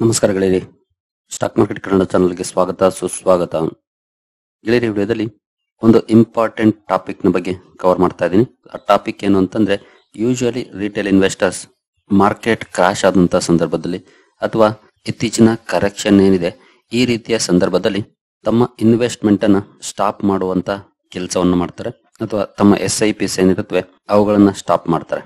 ನಮಸ್ಕಾರ ಗೆಳೆಯರಿ, stock market Kannada ಚಾನಲ್ಗೆ ಸ್ವಾಗತ ಸುಸ್ವಾಗತ. ಗೆಳೆಯರಿ, ವಿಡಿಯೋದಲ್ಲಿ ಒಂದು ಇಂಪಾರ್ಟೆಂಟ್ ಟಾಪಿಕ್ ನ ಬಗ್ಗೆ ಕವರ್ ಮಾಡ್ತಾ ಇದ್ದೀನಿ. ಆ ಟಾಪಿಕ್ ಏನು ಅಂತಂದ್ರೆ, usually retail investors market crash ಆದಂತಹ ಸಂದರ್ಭದಲ್ಲಿ ಅಥವಾ ಇತ್ತೀಚಿನ ಕರೆಕ್ಷನ್ ಏನಿದೆ ಈ ರೀತಿಯ ಸಂದರ್ಭದಲ್ಲಿ ತಮ್ಮ ಇನ್ವೆಸ್ಟ್ಮೆಂಟ್ ಅನ್ನ ಸ್ಟಾಪ್ ಮಾಡುವಂತ ಕೆಲಸವನ್ನು ಮಾಡ್ತಾರೆ, ಅಥವಾ ತಮ್ಮ SIPs ಏನಿರುತ್ತವೆ ಅವುಗಳನ್ನ ಸ್ಟಾಪ್ ಮಾಡ್ತಾರೆ.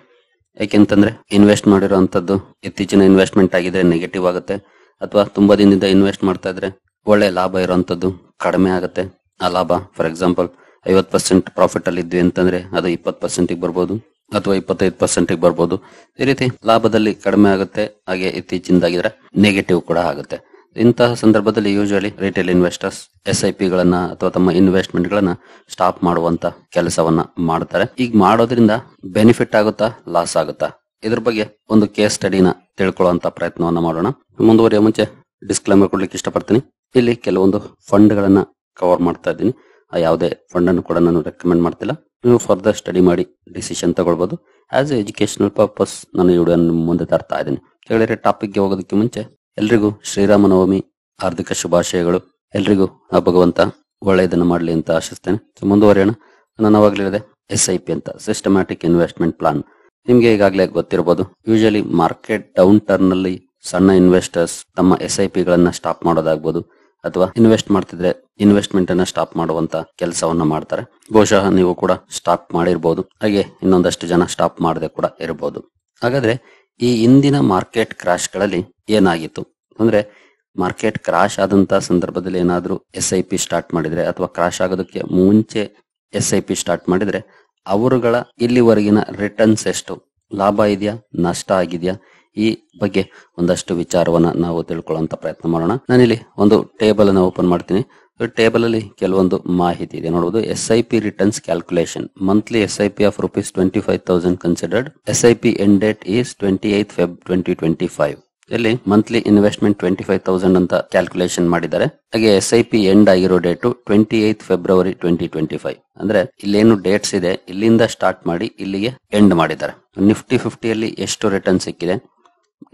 ಯಾಕೆಂತಂದ್ರೆ ಇನ್ವೆಸ್ಟ್ ಮಾಡಿರುವಂತದ್ದು ಇತ್ತೀಚಿನ ಇನ್ವೆಸ್ಟ್ಮೆಂಟ್ ಆಗಿದ್ರೆ ನೆಗೆಟಿವ್ ಆಗುತ್ತೆ, ಅಥವಾ ತುಂಬಾ ದಿನದಿಂದ ಇನ್ವೆಸ್ಟ್ ಮಾಡ್ತಾ ಇದ್ರೆ ಒಳ್ಳೆ ಲಾಭ ಇರುವಂತದ್ದು ಕಡಿಮೆ ಆಗುತ್ತೆ. ಆ ಲಾಭ ಫಾರ್ ಎಕ್ಸಾಂಪಲ್ 50% ಪ್ರಾಫಿಟ್ ಅಲ್ಲಿ ಇದ್ವಿ ಅಂತಂದ್ರೆ ಅದು 20% ಬರ್ಬೋದು, ಅಥವಾ 25% ಬರ್ಬೋದು. ಈ ರೀತಿ ಲಾಭದಲ್ಲಿ ಕಡಿಮೆ ಆಗುತ್ತೆ, ಹಾಗೆ ಇತ್ತೀಚಿನದಾಗಿದ್ರೆ ನೆಗೆಟಿವ್ ಕೂಡ ಆಗುತ್ತೆ. ಇಂತಹ ಸಂದರ್ಭದಲ್ಲಿ ಯೂಶುವಲಿ ರಿಟೇಲ್ ಇನ್ವೆಸ್ಟರ್ಸ್ SIP ಗಳನ್ನ ಅಥವಾ ತಮ್ಮ ಇನ್ವೆಸ್ಟ್ಮೆಂಟ್ ಗಳನ್ನ ಸ್ಟಾಪ್ ಮಾಡುವಂತ ಕೆಲಸವನ್ನ ಮಾಡ್ತಾರೆ. ಈಗ ಮಾಡೋದ್ರಿಂದ ಬೆನಿಫಿಟ್ ಆಗುತ್ತಾ, ಲಾಸ್ ಆಗುತ್ತಾ, ಇದ್ರ ಬಗ್ಗೆ ಒಂದು ಕೇಸ್ ಸ್ಟಡಿನ ತಿಳ್ಕೊಳ್ಳುವಂತ ಪ್ರಯತ್ನವನ್ನ ಮಾಡೋಣ. ಮುಂದುವರಿಯ ಮುಂಚೆ ಡಿಸ್ಕ್ಲೇಮರ್ ಕೊಡ್ಲಿಕ್ಕೆ ಇಷ್ಟಪಡ್ತೀನಿ. ಇಲ್ಲಿ ಕೆಲವೊಂದು ಫಂಡ್ ಗಳನ್ನ ಕವರ್ ಮಾಡ್ತಾ ಇದ್ದೀನಿ. ಆ ಯಾವುದೇ ಫಂಡ್ ಅನ್ನು ಕೂಡ ನಾನು ರೆಕಮೆಂಡ್ ಮಾಡ್ತಿಲ್ಲ. ನೀವು ಫರ್ದರ್ ಸ್ಟಡಿ ಮಾಡಿ ಡಿಸಿಷನ್ ತಗೊಳ್ಬಹುದು. ಆಸ್ ಎ ಎಜುಕೇಶನಲ್ ಪರ್ಪಸ್ ನಾನು ಈ ವಿಡಿಯೋ ಮುಂದೆ ತರ್ತಾ ಇದ್ದೀನಿ. ಹೇಳಿದ್ರೆ ಟಾಪಿಕ್ಗೆ ಹೋಗೋದಕ್ಕೆ ಮುಂಚೆ ಎಲ್ರಿಗೂ ಶ್ರೀರಾಮನವಮಿ ಹಾರ್ದಿಕ ಶುಭಾಶಯಗಳು. ಎಲ್ರಿಗೂ ಆ ಭಗವಂತ ಒಳ್ಳೆಯದನ್ನ ಮಾಡಲಿ ಅಂತ ಆಶಿಸ್ತೇನೆ. ಮುಂದುವರಿಯೋಣ. ನಾನು ಅವಾಗಲೇ ಹೇಳಿದೆ SIP ಅಂತ, ಸಿಸ್ಟಮ್ಯಾಟಿಕ್ ಇನ್ವೆಸ್ಟ್ಮೆಂಟ್ ಪ್ಲಾನ್. ನಿಮ್ಗೆ ಈಗಾಗಲೇ ಗೊತ್ತಿರಬಹುದು, ಯೂಶಲಿ ಮಾರ್ಕೆಟ್ ಡೌನ್ ಟರ್ನ್ ಅಲ್ಲಿ ಸಣ್ಣ ಇನ್ವೆಸ್ಟರ್ಸ್ ತಮ್ಮ SIP ಗಳನ್ನ ಸ್ಟಾಪ್ ಮಾಡೋದಾಗ್ಬೋದು, ಅಥವಾ ಇನ್ವೆಸ್ಟ್ ಮಾಡ್ತಿದ್ರೆ ಇನ್ವೆಸ್ಟ್ಮೆಂಟ್ ಅನ್ನ ಸ್ಟಾಪ್ ಮಾಡುವಂತ ಕೆಲಸವನ್ನ ಮಾಡ್ತಾರೆ. ಬಹುಶಃ ನೀವು ಕೂಡ ಸ್ಟಾಪ್ ಮಾಡಿರ್ಬೋದು, ಹಾಗೆ ಇನ್ನೊಂದಷ್ಟು ಜನ ಸ್ಟಾಪ್ ಮಾಡದೆ ಕೂಡ ಇರಬಹುದು. ಹಾಗಾದ್ರೆ ಈ ಇಂದಿನ ಮಾರ್ಕೆಟ್ ಕ್ರಾಶ್ ಗಳಲ್ಲಿ ಏನಾಗಿತ್ತು ಅಂದ್ರೆ, ಮಾರ್ಕೆಟ್ ಕ್ರಾಶ್ ಆದಂತ ಸಂದರ್ಭದಲ್ಲಿ ಏನಾದ್ರೂ SIP ಸ್ಟಾರ್ಟ್ ಮಾಡಿದ್ರೆ, ಅಥವಾ ಕ್ರಾಶ್ ಆಗೋದಕ್ಕೆ ಮುಂಚೆ SIP ಸ್ಟಾರ್ಟ್ ಮಾಡಿದ್ರೆ ಅವರುಗಳ ಇಲ್ಲಿವರೆಗಿನ ರಿಟರ್ನ್ಸ್ ಎಷ್ಟು, ಲಾಭ ಇದೆಯಾ, ನಷ್ಟ ಆಗಿದೆಯಾ, ಈ ಬಗ್ಗೆ ಒಂದಷ್ಟು ವಿಚಾರವನ್ನ ನಾವು ತಿಳ್ಕೊಳ್ಳುವಂತ ಪ್ರಯತ್ನ ಮಾಡೋಣ. ನಾನಿಲ್ಲಿ ಒಂದು ಟೇಬಲ್ ಅನ್ನ ಓಪನ್ ಮಾಡ್ತೀನಿ. ಟೇಬಲ್ ಅಲ್ಲಿ ಕೆಲವೊಂದು ಮಾಹಿತಿ ಇದೆ ನೋಡಬಹುದು. SIP returns calculation, monthly SIP of ₹25,000 considered. SIP end date is 28th Feb 2025. ಇಲ್ಲಿ ಮಂತ್ಲಿ ಇನ್ವೆಸ್ಟ್ಮೆಂಟ್ 25,000 ಅಂತ ಕ್ಯಾಲ್ಕುಲೇಷನ್ ಮಾಡಿದ್ದಾರೆ. ಹಾಗೆ SIP ಎಂಡ್ ಆಗಿರೋ ಡೇಟು 28th February 2025. ಅಂದ್ರೆ ಇಲ್ಲೇನು ಡೇಟ್ಸ್ ಇದೆ ಇಲ್ಲಿಂದ ಸ್ಟಾರ್ಟ್ ಮಾಡಿ ಇಲ್ಲಿಗೆ ಎಂಡ್ ಮಾಡಿದ್ದಾರೆ. ನಿಫ್ಟಿ 50 ಅಲ್ಲಿ ಎಷ್ಟು ರಿಟರ್ನ್ ಸಿಕ್ಕಿದೆ,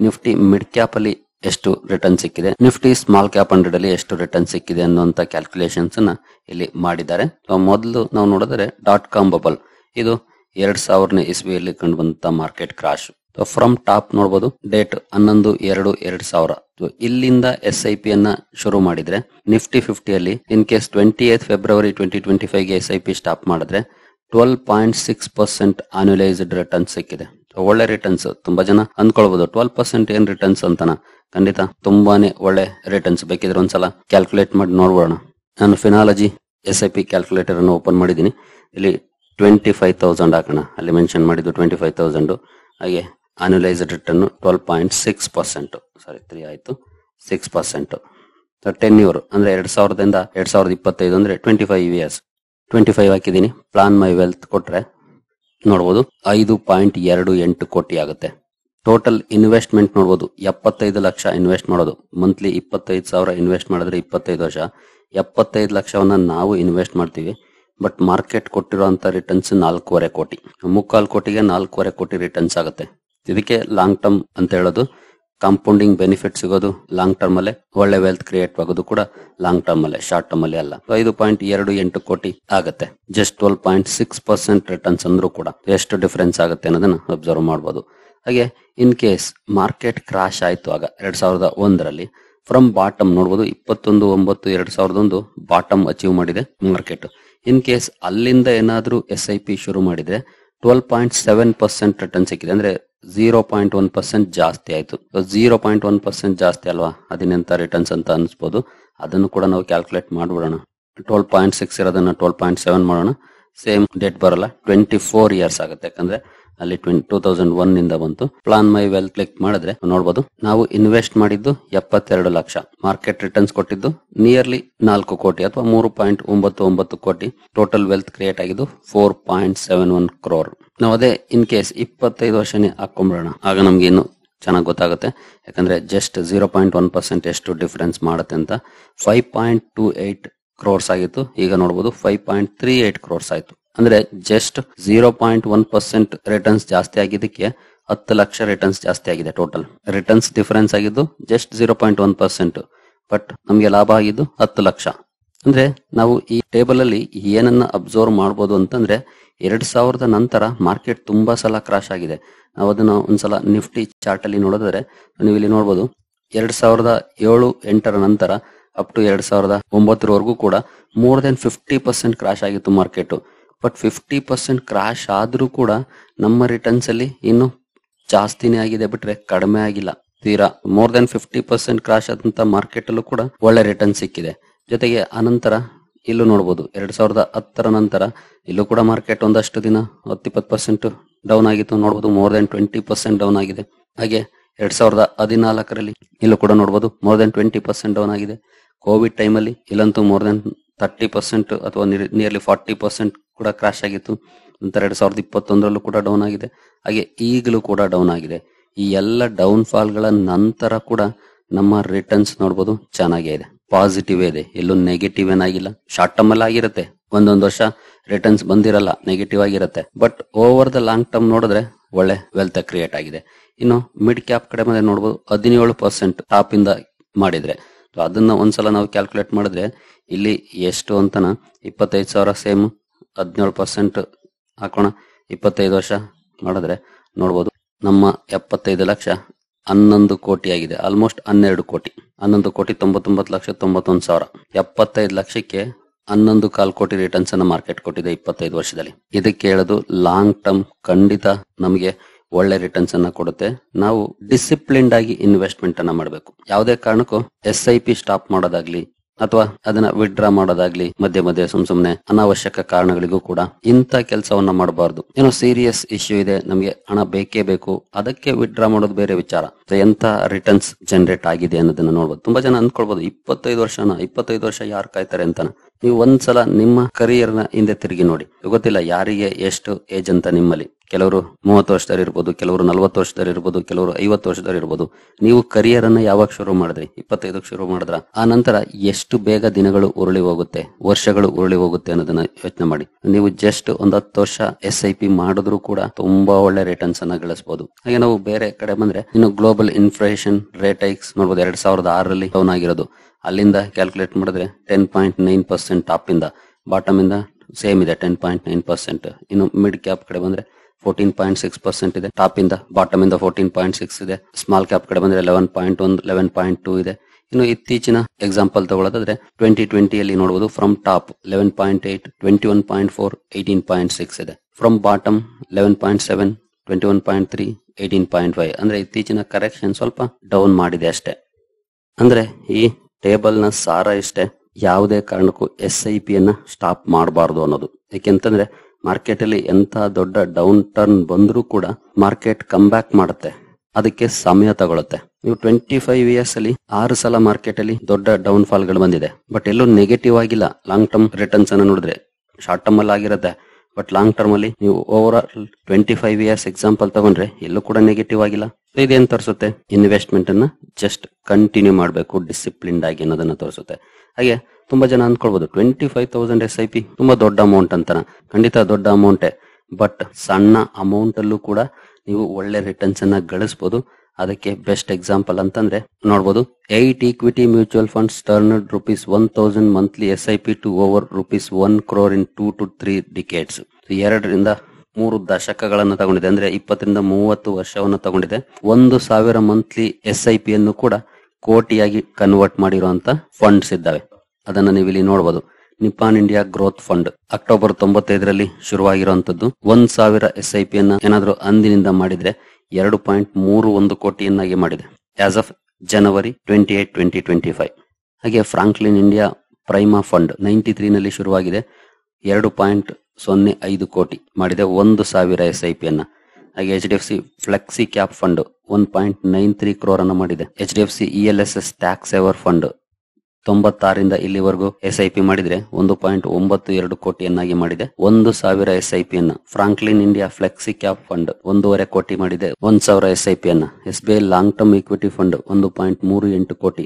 ನಿಫ್ಟಿ ಮಿಡ್ ಕ್ಯಾಪ್ ಅಲ್ಲಿ ಎಷ್ಟು ರಿಟರ್ನ್ ಸಿಕ್ಕಿದೆ, ನಿಫ್ಟಿ ಸ್ಮಾಲ್ ಕ್ಯಾಪ್ 100 ಅಲ್ಲಿ ಎಷ್ಟು ರಿಟರ್ನ್ ಸಿಕ್ಕಿದೆ ಅನ್ನುವಂತ ಕ್ಯಾಲ್ಕುಲೇಷನ್ಸ್ ಅನ್ನ ಇಲ್ಲಿ ಮಾಡಿದ್ದಾರೆ. ಮೊದಲು ನಾವು ನೋಡಿದ್ರೆ .com ಬಬಲ್, ಇದು 2000ನೇ ಇಸ್ವಿಯಲ್ಲಿ ಕಂಡು ಬಂದಂತ ಮಾರ್ಕೆಟ್ ಕ್ರಾಶ್. ಫ್ರಮ್ ಟಾಪ್ ನೋಡಬಹುದು, ಡೇಟ್ 11/2/2000. ಇಲ್ಲಿಂದ SIP ಅನ್ನ ಶುರು ಮಾಡಿದ್ರೆ ನಿಫ್ಟಿ 50 ಅಲ್ಲಿ ಇನ್ ಕೇಸ್ 28th February 2025 ಗೆ SIP ಸ್ಟಾಪ್ ಮಾಡಿದ್ರೆ 12.6% ಆನ್ಯುಲೈಸ್ಡ್ ರಿಟರ್ನ್ ಸಿಕ್ಕಿದೆ. ಒಳ್ಳೆ ರಿಟರ್ನ್ಸ್. ತುಂಬಾ ಜನ ಅಂದ್ಕೊಳ್ಬಹುದು 12% ಏನ್ ರಿಟರ್ನ್ಸ್ ಅಂತನ. ಖಂಡಿತ ತುಂಬಾನೇ ಒಳ್ಳೆ ರಿಟರ್ನ್ಸ್. ಬೇಕಿದ್ರೆ ಒಂದ್ಸಲ ಕ್ಯಾಲ್ಕುಲೇಟ್ ಮಾಡಿ ನೋಡ್ಬೋಣ. ನಾನು ಫಿನಾಲಜಿ SIP ಕ್ಯಾಲ್ಕುಲೇಟರ್ ಅನ್ನು ಓಪನ್ ಮಾಡಿದ್ದೀನಿ. ಇಲ್ಲಿ 25,000 ಹಾಕೋಣ. ಅಲ್ಲಿ ಮೆನ್ಷನ್ ಮಾಡಿದ್ದು 25,000. ಹಾಗೆ ಆನ್ಯುಲೈಸ್ಡ್ ರಿಟರ್ನ್ 12.6%. ಸಾರಿ 3 ಆಯ್ತು, 6%. 10 ಇಯರ್ ಅಂದ್ರೆ 2000ದಿಂದ 2025 ಅಂದ್ರೆ 25 years. 25 ಹಾಕಿದೀನಿ. ಪ್ಲಾನ್ ಮೈ ವೆಲ್ತ್ ಕೊಟ್ರೆ ನೋಡಬಹುದು 5.28 ಕೋಟಿ ಆಗುತ್ತೆ. ಟೋಟಲ್ ಇನ್ವೆಸ್ಟ್ಮೆಂಟ್ ನೋಡಬಹುದು 75 ಲಕ್ಷ ಇನ್ವೆಸ್ಟ್ ಮಾಡೋದು. ಮಂತ್ಲಿ 25,000 ಇನ್ವೆಸ್ಟ್ ಮಾಡಿದ್ರೆ 25 ವರ್ಷ 75 ಲಕ್ಷವನ್ನ ನಾವು ಇನ್ವೆಸ್ಟ್ ಮಾಡ್ತೀವಿ. ಬಟ್ ಮಾರ್ಕೆಟ್ ಕೊಟ್ಟಿರುವಂತ ರಿಟರ್ನ್ಸ್ 4.25 ಕೋಟಿ. 3/4 ಕೋಟಿಗೆ 4.25 ಕೋಟಿ ರಿಟರ್ನ್ಸ್ ಆಗುತ್ತೆ. ಇದಕ್ಕೆ ಲಾಂಗ್ ಟರ್ಮ್ ಅಂತ ಹೇಳೋದು. ಕಾಂಪೌಂಡಿಂಗ್ ಬೆನಿಫಿಟ್ ಸಿಗೋದು ಲಾಂಗ್ ಟರ್ಮ್ ಅಲ್ಲೇ, ಒಳ್ಳೆ ವೆಲ್ತ್ ಕ್ರಿಯೇಟ್ ಆಗೋದು ಕೂಡ ಲಾಂಗ್ ಟರ್ಮ್ ಅಲ್ಲೇ, ಶಾರ್ಟ್ ಟರ್ಮ್ ಅಲ್ಲಿ ಅಲ್ಲ. 5.28 ಕೋಟಿ ಆಗುತ್ತೆ. ಜಸ್ಟ್ 12.6% ರಿಟರ್ನ್ಸ್ ಅಂದ್ರೂ ಕೂಡ ಎಷ್ಟು ಡಿಫರೆನ್ಸ್ ಆಗುತ್ತೆ ಅನ್ನೋದನ್ನ ಅಬ್ಸರ್ವ್ ಮಾಡಬಹುದು. ಹಾಗೆ ಇನ್ ಕೇಸ್ ಮಾರ್ಕೆಟ್ ಕ್ರಾಶ್ ಆಯ್ತು ಆಗ 2001ರಲ್ಲಿ ಫ್ರಮ್ ಬಾಟಮ್ ನೋಡಬಹುದು, 21/9/2001 ಬಾಟಮ್ ಅಚೀವ್ ಮಾಡಿದೆ ಮಾರ್ಕೆಟ್. ಇನ್ ಕೇಸ್ ಅಲ್ಲಿಂದ ಏನಾದ್ರೂ SIP ಶುರು ಮಾಡಿದ್ರೆ 12.7% ರಿಟರ್ನ್ ಸಿಕ್ಕಿದೆ. ಅಂದ್ರೆ 0.1% ಜಾಸ್ತಿ ಆಯ್ತು. 0.1% ಜಾಸ್ತಿ ಅಲ್ವಾ, ಅದನ್ನೆಂತ ರಿಟರ್ನ್ಸ್ ಅಂತ ಅನ್ಸ್ಬೋದು. ಅದನ್ನು ಕೂಡ ನಾವು ಕ್ಯಾಲ್ಕುಲೇಟ್ ಮಾಡ್ಬಿಡೋಣ. 12.6 ಇರೋದನ್ನ 12.7 ಮಾಡೋಣ. ಸೇಮ್ ಡೇಟ್ ಬರಲ್ಲ, 24 years ಆಗುತ್ತೆ. ಯಾಕಂದ್ರೆ ಅಲ್ಲಿ 2001 ನಿಂದ ಬಂತು. ಪ್ಲಾನ್ ಮೈ ವೆಲ್ತ್ ಕ್ಲಿಕ್ ಮಾಡಿದ್ರೆ ನೋಡಬಹುದು, ನಾವು ಇನ್ವೆಸ್ಟ್ ಮಾಡಿದ್ದು 72 ಲಕ್ಷ, ಮಾರ್ಕೆಟ್ ರಿಟರ್ನ್ಸ್ ಕೊಟ್ಟಿದ್ದು ನಿಯರ್ಲಿ 4 ಕೋಟಿ ಅಥವಾ 3.99 ಕೋಟಿ. ಟೋಟಲ್ ವೆಲ್ತ್ ಕ್ರಿಯೇಟ್ ಆಗಿದ್ದು 4.71 crore. ನಾವು ಅದೇ ಇನ್ ಕೇಸ್ 25 ವರ್ಷನೇ ಹಾಕೊಂಡ್ಬಿಡೋಣ, ಆಗ ನಮ್ಗೆ ಇನ್ನು ಚೆನ್ನಾಗಿ ಗೊತ್ತಾಗುತ್ತೆ. ಯಾಕಂದ್ರೆ ಜಸ್ಟ್ 0.1% ಎಷ್ಟು ಡಿಫರೆನ್ಸ್ ಮಾಡುತ್ತೆ ಅಂತ. 5.28 crores ಆಗಿತ್ತು, ಈಗ ನೋಡಬಹುದು 5.38 crores ಆಯ್ತು. ಅಂದ್ರೆ ಜಸ್ಟ್ 0.1% ರಿಟರ್ನ್ಸ್ ಜಾಸ್ತಿ ಆಗಿದ್ದಕ್ಕೆ 10 ಲಕ್ಷ ರಿಟರ್ನ್ಸ್ ಜಾಸ್ತಿ ಆಗಿದೆ. ಟೋಟಲ್ ರಿಟರ್ನ್ಸ್ ಡಿಫರೆನ್ಸ್ ಆಗಿದ್ದು ಜಸ್ಟ್ 0.1%, ಬಟ್ ನಮಗೆ ಲಾಭ ಆಗಿದ್ದು 10 ಲಕ್ಷ. ಅಂದ್ರೆ ನಾವು ಈ ಟೇಬಲ್ ಅಲ್ಲಿ ಏನನ್ನ ಅಬ್ಸರ್ವ್ ಮಾಡಬಹುದು ಅಂತಂದ್ರೆ 2000 ನಂತರ ಮಾರ್ಕೆಟ್ ತುಂಬಾ ಸಲ ಕ್ರಾಶ್ ಆಗಿದೆ. ನಾವು ಅದನ್ನ ಒಂದ್ಸಲ ನಿಫ್ಟಿ ಚಾರ್ಟ್ ಅಲ್ಲಿ ನೋಡಿದ್ರೆ ನೀವು ಇಲ್ಲಿ ನೋಡಬಹುದು 2007-8 ನಂತರ ಅಪ್ ಟು 2009 ಕೂಡ ಮೋರ್ ದೆನ್ 50% ಕ್ರಾಶ್ ಆಗಿತ್ತು ಮಾರ್ಕೆಟ್. ಬಟ್ 50% ಕ್ರಾಶ್ ಆದ್ರೂ ಕೂಡ ನಮ್ಮ ರಿಟರ್ನ್ಸ್ ಅಲ್ಲಿ ಇನ್ನು ಜಾಸ್ತಿನೇ ಆಗಿದೆ ಬಿಟ್ರೆ ಕಡಿಮೆ ಆಗಿಲ್ಲ. ತೀರಾ ಮೋರ್ ದೆನ್ 50% ಕ್ರಾಶ್ ಆದಂತ ಮಾರ್ಕೆಟ್ ಅಲ್ಲೂ ಕೂಡ ಒಳ್ಳೆ ರಿಟರ್ನ್ ಸಿಕ್ಕಿದೆ. ಜೊತೆಗೆ ಅನಂತರ ಇಲ್ಲೂ ನೋಡಬಹುದು 2010 ನಂತರ ಇಲ್ಲೂ ಕೂಡ ಮಾರ್ಕೆಟ್ ಒಂದಷ್ಟು ದಿನ 10-20% ಡೌನ್ ಆಗಿತ್ತು. ನೋಡಬಹುದು ಮೋರ್ ದೆನ್ 20% ಡೌನ್ ಆಗಿದೆ. ಹಾಗೆ 2014 ಇಲ್ಲೂ ಕೂಡ ನೋಡಬಹುದು ಮೋರ್ ದೆನ್ 20% ಡೌನ್ ಆಗಿದೆ. ಕೋವಿಡ್ ಟೈಮ್ ಅಲ್ಲಿ ಇಲ್ಲಂತೂ ಮೋರ್ ದೆನ್ 30% ಅಥವಾ ನಿಯರ್ಲಿ 40% ಕೂಡ ಕ್ರಾಶ್ ಆಗಿತ್ತು. ನಂತರ 2021 ಕೂಡ ಡೌನ್ ಆಗಿದೆ. ಹಾಗೆ ಈಗಲೂ ಕೂಡ ಡೌನ್ ಆಗಿದೆ. ಈ ಎಲ್ಲ ಡೌನ್ ಫಾಲ್ ಗಳ ನಂತರ ಕೂಡ ನಮ್ಮ ರಿಟರ್ನ್ಸ್ ನೋಡಬಹುದು ಚೆನ್ನಾಗೇ ಇದೆ, ಪಾಸಿಟಿವ್ ಇದೆ, ಎಲ್ಲೂ ನೆಗೆಟಿವ್ ಏನಾಗಿಲ್ಲ. ಶಾರ್ಟ್ ಟರ್ಮ್ ಅಲ್ಲಿ ಆಗಿರುತ್ತೆ, ಒಂದೊಂದು ವರ್ಷ ರಿಟರ್ನ್ಸ್ ಬಂದಿರಲ್ಲ, ನೆಗೆಟಿವ್ ಆಗಿರುತ್ತೆ. But over the long term ನೋಡಿದ್ರೆ ಒಳ್ಳೆ ವೆಲ್ತ್ ಕ್ರಿಯೇಟ್ ಆಗಿದೆ. ಇನ್ನು ಮಿಡ್ ಕ್ಯಾಪ್ ಕಡೆ ಮೇಲೆ ನೋಡಬಹುದು 17% ಟಾಪ್ ಇಂದ ಮಾಡಿದ್ರೆ. ಅದನ್ನ ಒಂದ್ಸಲ ನಾವು ಕ್ಯಾಲ್ಕುಲೇಟ್ ಮಾಡಿದ್ರೆ ಇಲ್ಲಿ ಎಷ್ಟು ಅಂತನ 25,000 ಸೇಮ್ 17% ಹಾಕೋಣ, 25 ವರ್ಷ ಮಾಡಿದ್ರೆ ನೋಡಬಹುದು ನಮ್ಮ 75 ಲಕ್ಷ 11 ಕೋಟಿ ಆಗಿದೆ. ಆಲ್ಮೋಸ್ಟ್ 12 ಕೋಟಿ, 11,99,91,000. 75 ಲಕ್ಷಕ್ಕೆ 11.25 ಕೋಟಿ ರಿಟರ್ನ್ಸ್ ಅನ್ನ ಮಾರ್ಕೆಟ್ ಕೊಟ್ಟಿದೆ 25 ವರ್ಷದಲ್ಲಿ. ಇದಕ್ಕೆ ಹೇಳೋದು ಲಾಂಗ್ ಟರ್ಮ್ ಖಂಡಿತ ನಮಗೆ ಒಳ್ಳೆ ರಿಟರ್ನ್ಸ್ ಅನ್ನ ಕೊಡುತ್ತೆ. ನಾವು ಡಿಸಿಪ್ಲಿನ್ಡ್ ಆಗಿ ಇನ್ವೆಸ್ಟ್ಮೆಂಟ್ ಅನ್ನ ಮಾಡಬೇಕು. ಯಾವುದೇ ಕಾರಣಕ್ಕೂ SIP ಸ್ಟಾಪ್ ಮಾಡೋದಾಗ್ಲಿ ಅಥವಾ ಅದನ್ನ ವಿಡ್ರಾ ಮಾಡೋದಾಗ್ಲಿ ಮಧ್ಯೆ ಸುಮ್ನೆ ಅನಾವಶ್ಯಕ ಕಾರಣಗಳಿಗೂ ಕೂಡ ಇಂಥ ಕೆಲಸವನ್ನ ಮಾಡಬಾರ್ದು. ಏನೋ ಸೀರಿಯಸ್ ಇಶ್ಯೂ ಇದೆ, ನಮಗೆ ಹಣ ಬೇಕೇ ಬೇಕು, ಅದಕ್ಕೆ ವಿಡ್ರಾ ಮಾಡೋದು ಬೇರೆ ವಿಚಾರ. ಎಂತ ರಿಟರ್ನ್ಸ್ ಜನರೇಟ್ ಆಗಿದೆ ಅನ್ನೋದನ್ನ ನೋಡ್ಬೋದು. ತುಂಬಾ ಜನ ಅಂದ್ಕೊಳ್ಬಹುದು 25 ವರ್ಷ ಯಾರು ಕಾಯ್ತಾರೆ ಅಂತಾನ. ನೀವು ಒಂದ್ಸಲ ನಿಮ್ಮ ಕರಿಯರ್ ನ ಹಿಂದೆ ತಿರುಗಿ ನೋಡಿ. ಗೊತ್ತಿಲ್ಲ ಯಾರಿಗೆ ಎಷ್ಟು ಏಜ್ ಅಂತ ನಿಮ್ಮಲ್ಲಿ. ಕೆಲವರು 30 ವರ್ಷದವ್ರು ಇರ್ಬೋದು, ಕೆಲವರು 40 ವರ್ಷದವ್ರು ಇರ್ಬೋದು, ಕೆಲವರು 50 ವರ್ಷದವ್ರು ಇರ್ಬೋದು. ನೀವು ಕರಿಯರ್ ಅನ್ನ ಯಾವಾಗ ಶುರು ಮಾಡಿದ್ರಿ? 25ಕ್ಕೆ ಶುರು ಮಾಡಿದ್ರ? ಆ ನಂತರ ಎಷ್ಟು ಬೇಗ ದಿನಗಳು ಉರುಳಿ ಹೋಗುತ್ತೆ, ವರ್ಷಗಳು ಉರುಳಿ ಹೋಗುತ್ತೆ ಅನ್ನೋದನ್ನ ಯೋಚನೆ ಮಾಡಿ. ನೀವು ಜಸ್ಟ್ 10 ವರ್ಷ SIP ಮಾಡಿದ್ರು ಕೂಡ ತುಂಬಾ ಒಳ್ಳೆ ರಿಟರ್ನ್ಸ್ ಅನ್ನ ಗಳಿಸಬಹುದು. ಹಾಗೆ ನಾವು ಬೇರೆ ಕಡೆ ಬಂದ್ರೆ ಇನ್ನು ಗ್ಲೋಬಲ್ ಇನ್ಫ್ಲೇಷನ್ ರೇಟ್ ಹೈಕ್ಸ್ ನೋಡಬಹುದು. 2006 ಡೌನ್ ಆಗಿರೋದು, ಅಲ್ಲಿಂದ ಕ್ಯಾಲ್ಕುಲೇಟ್ ಮಾಡಿದ್ರೆ 10.9% ಟಾಪ್ ಇಂದ, ಬಾಟಮ್ ಇಂದ ಸೇಮ್ ಇದೆ 10.9%. ಇನ್ನು ಮಿಡ್ ಕ್ಯಾಪ್ ಕಡೆ ಬಂದ್ರೆ 14.6% ಇದೆ, ಟಾಪ್ ಇಂದ ಬಾಟಮ್ ಇಂದ 14.6 ಇದೆ. ಸ್ಮಾಲ್ ಕ್ಯಾಪ್ ಕಡೆ ಬಂದ್ರೆ 11.1 11.2 ಇದೆ. ಇನ್ನು ಇತ್ತೀಚಿನ ಎಕ್ಸಾಂಪಲ್ ತಗೊಳ್ಳೋದಾದ್ರೆ 2020 ನೋಡಬಹುದು ಫ್ರಮ್ ಟಾಪ್ 11.8 21.4 18.6 ಇದೆ. From bottom 11.7 21.3 18.5. ಅಂದ್ರೆ ಇತ್ತೀಚಿನ ಕರೆಕ್ಷನ್ ಸ್ವಲ್ಪ ಡೌನ್ ಮಾಡಿದೆ ಅಷ್ಟೇ. ಅಂದ್ರೆ ಈ ಟೇಬಲ್ ನ ಸಾರ ಇಷ್ಟೇ, ಯಾವುದೇ ಕಾರಣಕ್ಕೂ SIP ಅನ್ನ ಸ್ಟಾಪ್ ಮಾಡಬಾರ್ದು ಅನ್ನೋದು. ಯಾಕೆಂತಂದ್ರೆ ಮಾರ್ಕೆಟ್ ಅಲ್ಲಿ ಎಂತ ದೊಡ್ಡ ಡೌನ್ ಟರ್ನ್ ಬಂದ್ರೂ ಕೂಡ ಮಾರ್ಕೆಟ್ ಕಮ್ ಬ್ಯಾಕ್ ಮಾಡುತ್ತೆ, ಅದಕ್ಕೆ ಸಮಯ ತಗೊಳುತ್ತೆ. ನೀವು 25 ಇಯರ್ಸ್ ಅಲ್ಲಿ 6 ಸಲ ಮಾರ್ಕೆಟ್ ಅಲ್ಲಿ ದೊಡ್ಡ ಡೌನ್ ಫಾಲ್ ಗಳು ಬಂದಿದೆ, ಬಟ್ ಎಲ್ಲೂ ನೆಗೆಟಿವ್ ಆಗಿಲ್ಲ. ಲಾಂಗ್ ಟರ್ಮ್ ರಿಟರ್ನ್ಸ್ ಅನ್ನ ನೋಡಿದ್ರೆ ಶಾರ್ಟ್ ಟರ್ಮ್ ಅಲ್ಲಿ ಆಗಿರುತ್ತೆ, ಬಟ್ ಲಾಂಗ್ ಟರ್ಮ್ ಅಲ್ಲಿ ನೀವು ಓವರ್ ಆಲ್ 25 ಇಯರ್ಸ್ ಎಕ್ಸಾಂಪಲ್ ತಗೊಂಡ್ರೆ ಎಲ್ಲೂ ಕೂಡ ನೆಗೆಟಿವ್ ಆಗಿಲ್ಲ. ಇದೇನ್ ತೋರಿಸುತ್ತೆ? ಇನ್ವೆಸ್ಟ್ಮೆಂಟ್ ಅನ್ನ ಜಸ್ಟ್ ಕಂಟಿನ್ಯೂ ಮಾಡಬೇಕು ಡಿಸಿಪ್ಲಿನ್ಡ್ ಆಗಿ ಅನ್ನೋದನ್ನ ತೋರಿಸುತ್ತೆ. ಹಾಗೆ ತುಂಬಾ ಜನ ಅಂದ್ಕೊಳ್ಬಹುದು 25,000 SIP ತುಂಬಾ ದೊಡ್ಡ ಅಮೌಂಟ್ ಅಂತಾನ. ಖಂಡಿತ ದೊಡ್ಡ ಅಮೌಂಟೇ, ಬಟ್ ಸಣ್ಣ ಅಮೌಂಟ್ ಅಲ್ಲೂ ಕೂಡ ನೀವು ಒಳ್ಳೆ ರಿಟರ್ನ್ಸ್ ಅನ್ನ ಗಳಿಸಬಹುದು. ಅದಕ್ಕೆ ಬೆಸ್ಟ್ ಎಕ್ಸಾಂಪಲ್ ಅಂತಂದ್ರೆ ನೋಡಬಹುದು 8 equity mutual funds turned ₹1,000 monthly SIP to over ₹1 crore in 2 to 3 decades. 2 ರಿಂದ 3 ದಶಕಗಳನ್ನು ತಗೊಂಡಿದೆ, ಅಂದ್ರೆ 20 ರಿಂದ 30 ವರ್ಷವನ್ನು ತಗೊಂಡಿದೆ. 1,000 ಮಂತ್ಲಿ SIP ಅನ್ನು ಕೂಡ ಕೋಟಿಯಾಗಿ ಕನ್ವರ್ಟ್ ಮಾಡಿರುವಂತ ಫಂಡ್ಸ್ ಇದ್ದಾವೆ. ಅದನ್ನ ನೀವು ಇಲ್ಲಿ ನೋಡಬಹುದು. Nippon India growth fund October 95 ಶುರುವಾಗಿರುವಂತದ್ದು. 1,000 SIP ಅನ್ನ ಏನಾದ್ರೂ ಅಂದಿನಿಂದ ಮಾಡಿದ್ರೆ 2.31 ಕೋಟಿಯನ್ನಾಗಿ ಮಾಡಿದೆ ಆಸ್ ಆಫ್ ಜನವರಿ 28, 2025. ಹಾಗೆ ಫ್ರಾಂಕ್ಲಿನ್ ಇಂಡಿಯಾ ಪ್ರೈಮಾ ಫಂಡ್ 93 ಶುರುವಾಗಿದೆ, 2.05 ಕೋಟಿ ಮಾಡಿದೆ 1,000 SIP ಅನ್ನ. ಹಾಗೆ HDFC flexi cap fund 1.93 crore ಅನ್ನ ಮಾಡಿದೆ. HDFC ELSS tax saver fund 96 ಇಲ್ಲಿವರೆಗೂ SIP ಮಾಡಿದ್ರೆ 1.92 ಕೋಟಿಯನ್ನಾಗಿ ಮಾಡಿದೆ 1,000 SIP ಅನ್ನ. Franklin India flexi cap fund 1.5 ಕೋಟಿ ಮಾಡಿದೆ 1,000 SIP ಅನ್ನ. SBI long term equity fund 1.38 ಕೋಟಿ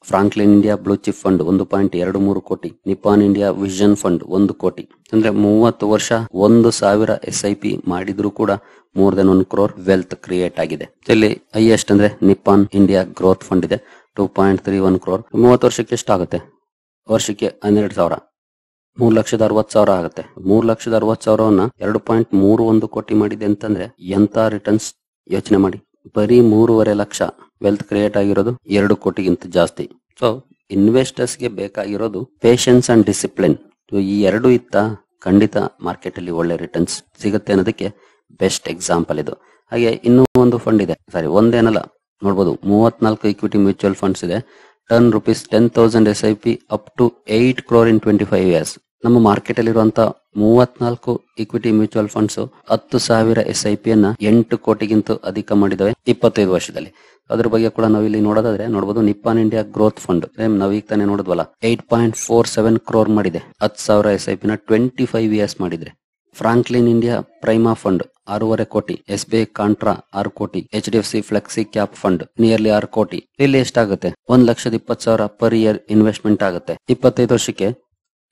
Franklin India blue chip fund 1.23 ಕೋಟಿ, ನಿಪಾನ್ ಇಂಡಿಯಾ ವಿಷನ್ ಫಂಡ್ 1 ಕೋಟಿ. ಅಂದ್ರೆ 30 ವರ್ಷ 1,000 SIP ಮಾಡಿದ್ರು ಕೂಡ more than 1 crore wealth create ಆಗಿದೆ. ಇಲ್ಲಿ ಹೈಯೆಸ್ಟ್ ಅಂದ್ರೆ ನಿಪಾನ್ ಇಂಡಿಯಾ ಗ್ರೋತ್ ಫಂಡ್ ಇದೆ 2.31 crore. 30 ವರ್ಷಕ್ಕೆ ಎಷ್ಟಾಗುತ್ತೆ? ವರ್ಷಕ್ಕೆ 12,000, 3,60,000 ಆಗುತ್ತೆ. 3,60,000ವನ್ನ 2.31 ಕೋಟಿ ಮಾಡಿದೆ ಅಂತಂದ್ರೆ ಎಂತ ರಿಟರ್ನ್ಸ್ ಯೋಚನೆ ಮಾಡಿ. ಬರೀ 3.5 ಲಕ್ಷ ವೆಲ್ತ್ ಕ್ರಿಯೇಟ್ ಆಗಿರೋದು 2 ಕೋಟಿಗಿಂತ ಜಾಸ್ತಿ. ಸೊ ಇನ್ವೆಸ್ಟರ್ಸ್ ಗೆ ಬೇಕಾಗಿರೋದು ಪೇಷನ್ಸ್ ಅಂಡ್ ಡಿಸಿಪ್ಲಿನ್. ಈ ಎರಡು ಇತ್ತ ಖಂಡಿತ ಮಾರ್ಕೆಟ್ ಅಲ್ಲಿ ಒಳ್ಳೆ ರಿಟರ್ನ್ಸ್ ಸಿಗುತ್ತೆ ಅನ್ನೋದಕ್ಕೆ ಬೆಸ್ಟ್ ಎಕ್ಸಾಂಪಲ್ ಇದು. ಹಾಗೆ ಇನ್ನೂ ಒಂದು ಫಂಡ್ ಇದೆ, ಒಂದೇನಲ್ಲ ನೋಡ್ಬೋದು, 34 ಇಕ್ವಿಟಿ ಮ್ಯೂಚುವಲ್ ಫಂಡ್ಸ್ ಇದೆ. Turn ₹10,000 SIP up to 8 crore in 25 years. ನಮ್ಮ ಮಾರ್ಕೆಟ್ ಅಲ್ಲಿ ಇರುವಂತ 34 ಇಕ್ವಿಟಿ ಮ್ಯೂಚುವಲ್ ಫಂಡ್ಸ್ 10,000 SIP ಅನ್ನ 8 ಕೋಟಿಗಿಂತ ಅಧಿಕ ಮಾಡಿದವೆ 25 ವರ್ಷದಲ್ಲಿ. ಅದ್ರ ಬಗ್ಗೆ ಕೂಡ ನಾವು ಇಲ್ಲಿ ನೋಡೋದಾದ್ರೆ ನೋಡಬಹುದು, ನಿಪಾನ್ ಇಂಡಿಯಾ ಗ್ರೋತ್ ಫಂಡ್ ನಾವೀಗ ತಾನೇ ನೋಡಿದ್ವಲ್ಲ, 8.47 crore ಮಾಡಿದೆ. 10,000 SIP ನ 25 years ಮಾಡಿದ್ರೆ. ಫ್ರಾಂಕ್ಲಿನ್ ಇಂಡಿಯಾ ಪ್ರೈಮಾ ಫಂಡ್ 6.5 ಕೋಟಿ, SBI ಕಾಂಟ್ರಾ 6 ಕೋಟಿ, HDFC flexi cap fund nearly 6 ಕೋಟಿ. ಇಲ್ಲಿ ಎಷ್ಟಾಗುತ್ತೆ? 1,20,000 ಪರ್ ಇಯರ್ ಇನ್ವೆಸ್ಟ್ಮೆಂಟ್ ಆಗುತ್ತೆ. 25 ವರ್ಷಕ್ಕೆ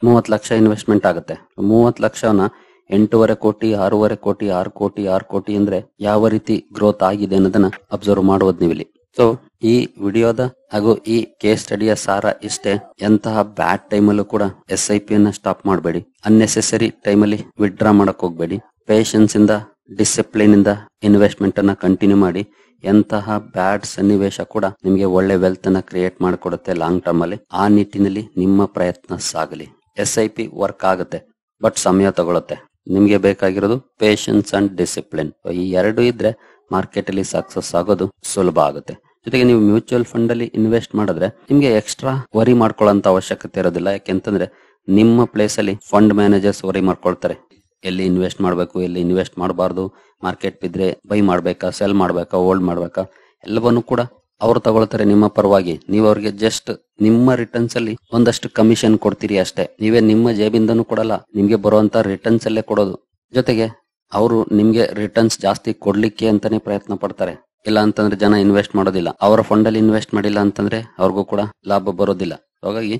30 ಲಕ್ಷ ಇನ್ವೆಸ್ಟ್ಮೆಂಟ್ ಆಗುತ್ತೆ. 30 ಲಕ್ಷನ 8.5 ಕೋಟಿ, 6.5 ಕೋಟಿ, 6 ಕೋಟಿ, 6 ಕೋಟಿ ಅಂದ್ರೆ ಯಾವ ರೀತಿ ಗ್ರೋತ್ ಆಗಿದೆ ಅನ್ನೋದನ್ನ ಅಬ್ಸರ್ವ್ ಮಾಡಬಹುದು ನೀವು ಇಲ್ಲಿ. ಸೊ ಈ ವಿಡಿಯೋದ ಹಾಗೂ ಈ ಕೇಸ್ ಸ್ಟಡಿಯ ಸಾರ ಇಷ್ಟೇ. ಎಂತಹ ಬ್ಯಾಡ್ ಟೈಮಲ್ಲೂ ಕೂಡ SIP ಅನ್ನ ಸ್ಟಾಪ್ ಮಾಡಬೇಡಿ. ಅನ್ನೆಸೆಸರಿ ಟೈಮಲ್ಲಿ ವಿಡ್ರಾ ಮಾಡಕ್ ಹೋಗ್ಬೇಡಿ. ಪೇಷನ್ಸ್ ಇಂದ ಡಿಸಿಪ್ಲಿನ್ ಇಂದ ಇನ್ವೆಸ್ಟ್ಮೆಂಟ್ ಅನ್ನ ಕಂಟಿನ್ಯೂ ಮಾಡಿ. ಎಂತಹ ಬ್ಯಾಡ್ ಸನ್ನಿವೇಶ ಕೂಡ ನಿಮಗೆ ಒಳ್ಳೆ ವೆಲ್ತ್ ಅನ್ನ ಕ್ರಿಯೇಟ್ ಮಾಡಿಕೊಡುತ್ತೆ ಲಾಂಗ್ ಟರ್ಮ್ ಅಲ್ಲಿ. ಆ ನಿಟ್ಟಿನಲ್ಲಿ ನಿಮ್ಮ ಪ್ರಯತ್ನ ಸಾಗಲಿ. SIP ವರ್ಕ್ ಆಗುತ್ತೆ, ಬಟ್ ಸಮಯ ತಗೊಳುತ್ತೆ. ನಿಮ್ಗೆ ಬೇಕಾಗಿರೋದು ಪೇಷನ್ಸ್ ಅಂಡ್ ಡಿಸಿಪ್ಲಿನ್. ಈ ಎರಡು ಇದ್ರೆ ಮಾರ್ಕೆಟ್ ಅಲ್ಲಿ ಸಕ್ಸಸ್ ಆಗೋದು ಸುಲಭ ಆಗುತ್ತೆ. ಜೊತೆಗೆ ನೀವು ಮ್ಯೂಚುವಲ್ ಫಂಡ್ ಅಲ್ಲಿ ಇನ್ವೆಸ್ಟ್ ಮಾಡಿದ್ರೆ ನಿಮ್ಗೆ ಎಕ್ಸ್ಟ್ರಾ ವರಿ ಮಾಡ್ಕೊಳ್ಳೋಂತ ಅವಶ್ಯಕತೆ ಇರೋದಿಲ್ಲ. ಯಾಕೆಂತಂದ್ರೆ ನಿಮ್ಮ ಪ್ಲೇಸ್ ಅಲ್ಲಿ ಫಂಡ್ ಮ್ಯಾನೇಜರ್ಸ್ ವರಿ ಮಾಡ್ಕೊಳ್ತಾರೆ. ಎಲ್ಲಿ ಇನ್ವೆಸ್ಟ್ ಮಾಡಬೇಕು, ಎಲ್ಲಿ ಇನ್ವೆಸ್ಟ್ ಮಾಡಬಾರ್ದು, ಮಾರ್ಕೆಟ್ ಬಿದ್ರೆ ಬೈ ಮಾಡ್ಬೇಕಾ, ಸೆಲ್ ಮಾಡ್ಬೇಕಾ, ಹೋಲ್ಡ್ ಮಾಡ್ಬೇಕಾ, ಎಲ್ಲವನ್ನೂ ಕೂಡ ಅವ್ರು ತಗೊಳ್ತಾರೆ ನಿಮ್ಮ ಪರವಾಗಿ. ನೀವು ಅವ್ರಿಗೆ ಜಸ್ಟ್ ನಿಮ್ಮ ರಿಟರ್ನ್ಸ್ ಅಲ್ಲಿ ಒಂದಷ್ಟು ಕಮಿಷನ್ ಕೊಡ್ತೀರಿ ಅಷ್ಟೇ. ನೀವೇ ನಿಮ್ಮ ಜೇಬಿಂದನೂ ಕೊಡಲ್ಲ, ನಿಮ್ಗೆ ಬರುವಂತ ರಿಟರ್ನ್ಸ್ ಅಲ್ಲೇ ಕೊಡೋದು. ಜೊತೆಗೆ ಅವರು ನಿಮ್ಗೆ ರಿಟರ್ನ್ಸ್ ಜಾಸ್ತಿ ಕೊಡ್ಲಿಕ್ಕೆ ಅಂತಾನೆ ಪ್ರಯತ್ನ ಪಡ್ತಾರೆ. ಇಲ್ಲ ಅಂತಂದ್ರೆ ಜನ ಇನ್ವೆಸ್ಟ್ ಮಾಡೋದಿಲ್ಲ. ಅವರ ಫಂಡ್ ಅಲ್ಲಿ ಇನ್ವೆಸ್ಟ್ ಮಾಡಿಲ್ಲ ಅಂತಂದ್ರೆ ಅವ್ರಿಗೂ ಕೂಡ ಲಾಭ ಬರೋದಿಲ್ಲ. ಹಾಗಾಗಿ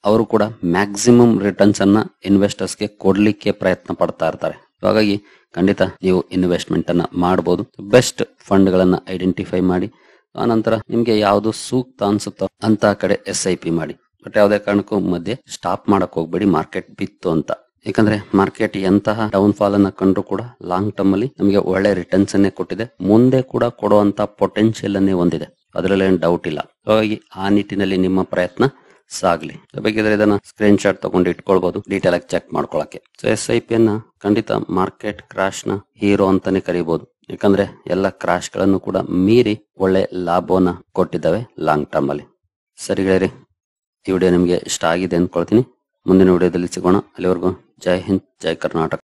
ಅವರು ಕೂಡ ಮ್ಯಾಕ್ಸಿಮಮ್ ರಿಟರ್ನ್ಸ್ ಅನ್ನ ಇನ್ವೆಸ್ಟರ್ಸ್ ಗೆ ಕೊಡ್ಲಿಕ್ಕೆ ಪ್ರಯತ್ನ ಪಡ್ತಾ ಇರ್ತಾರೆ. ಹಾಗಾಗಿ ಖಂಡಿತ ನೀವು ಇನ್ವೆಸ್ಟ್ಮೆಂಟ್ ಅನ್ನ ಮಾಡಬಹುದು. ಬೆಸ್ಟ್ ಫಂಡ್ ಗಳನ್ನ ಐಡೆಂಟಿಫೈ ಮಾಡಿ, ಆನಂತರ ನಿಮ್ಗೆ ಯಾವ್ದು ಸೂಕ್ತ ಅನ್ಸುತ್ತೋ ಅಂತ ಕಡೆ SIP ಮಾಡಿ. ಬಟ್ ಯಾವುದೇ ಕಾರಣಕ್ಕೂ ಮಧ್ಯೆ ಸ್ಟಾಪ್ ಮಾಡಕ್ ಹೋಗ್ಬೇಡಿ ಮಾರ್ಕೆಟ್ ಬಿತ್ತು ಅಂತ. ಯಾಕಂದ್ರೆ ಮಾರ್ಕೆಟ್ ಎಂತಹ ಡೌನ್ ಫಾಲ್ ಅನ್ನ ಕಂಡ್ರು ಕೂಡ ಲಾಂಗ್ ಟರ್ಮ್ ಅಲ್ಲಿ ನಮಗೆ ಒಳ್ಳೆ ರಿಟರ್ನ್ಸ್ ಅನ್ನೇ ಕೊಟ್ಟಿದೆ, ಮುಂದೆ ಕೂಡ ಕೊಡುವಂತ ಪೊಟೆನ್ಶಿಯಲ್ ಅನ್ನೇ ಹೊಂದಿದೆ, ಅದರಲ್ಲಿ ಏನು ಡೌಟ್ ಇಲ್ಲ. ಹಾಗಾಗಿ ಆ ನಿಟ್ಟಿನಲ್ಲಿ ನಿಮ್ಮ ಪ್ರಯತ್ನ ಸಾಗ್ಲಿ. ಬೇಕಿದ್ರೆ ಇದನ್ನ ಸ್ಕ್ರೀನ್ ಶಾಟ್ ತಗೊಂಡು ಇಟ್ಕೊಳ್ಬಹುದು ಡೀಟೇಲ್ ಆಗಿ ಚೆಕ್ ಮಾಡ್ಕೊಳಕ್ಕೆ. ಸೊ SIP ಅನ್ನ ಖಂಡಿತ ಮಾರ್ಕೆಟ್ ಕ್ರಾಶ್ ನ ಹೀರೋ ಅಂತಾನೆ ಕರೀಬಹುದು. ಯಾಕಂದ್ರೆ ಎಲ್ಲ ಕ್ರಾಶ್ ಗಳನ್ನು ಕೂಡ ಮೀರಿ ಒಳ್ಳೆ ಲಾಭವನ್ನ ಕೊಟ್ಟಿದ್ದಾವೆ ಲಾಂಗ್ ಟರ್ಮ್ ಅಲ್ಲಿ. ಸರಿ ಗೆಳೆಯರಿ, ಈ ವಿಡಿಯೋ ನಿಮ್ಗೆ ಇಷ್ಟ ಆಗಿದೆ ಅನ್ಕೊಳ್ತೀನಿ. ಮುಂದಿನ ವಿಡಿಯೋದಲ್ಲಿ ಸಿಗೋಣ. ಅಲ್ಲಿವರೆಗೂ ಜೈ ಹಿಂದ್, ಜೈ ಕರ್ನಾಟಕ.